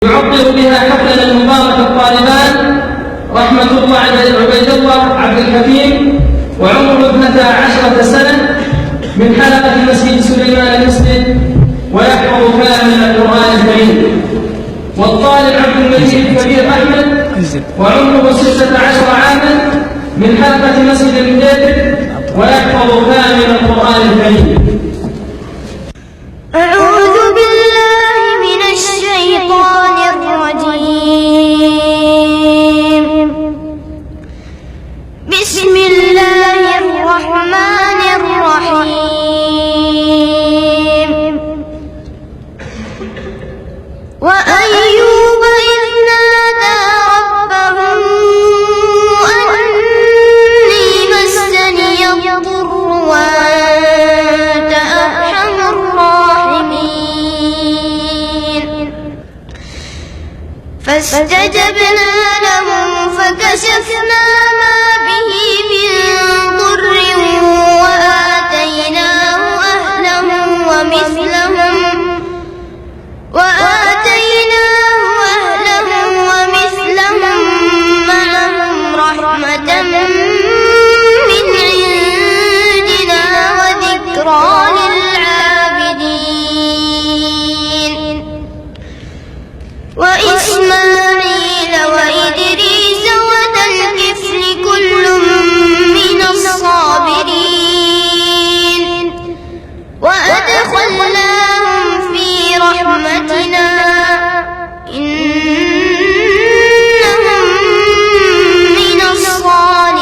يعبر بها حفلنا المبارك الطالبان رحمة الله عبيد الله عبد الحكيم وعمره 12 سنة من حلقة مسجد سليمان المسلم ويحفظ كامل القرآن الكريم. والطالب عبد المجيد الكبير أحمد وعمره 16 عاما من حلقة مسجد المدير ويحفظ كامل القرآن الكريم. أعوذ بالله من الشيطان الرجيم. بسم الله الرحمن الرحيم. وأيوب إذ نادى ربه أني مسني الضر وأنت أرحم الراحمين. فاستجبنا له فكشفنا ما به من ضر وآتيناه أهله ومثلهم معهم رحمة من عندنا وذكرى للعابدين. وإسماعيل وإدريس وذا الكفل كل من الصابرين وأدخلناهم في رحمتنا إنهم من الصالحين.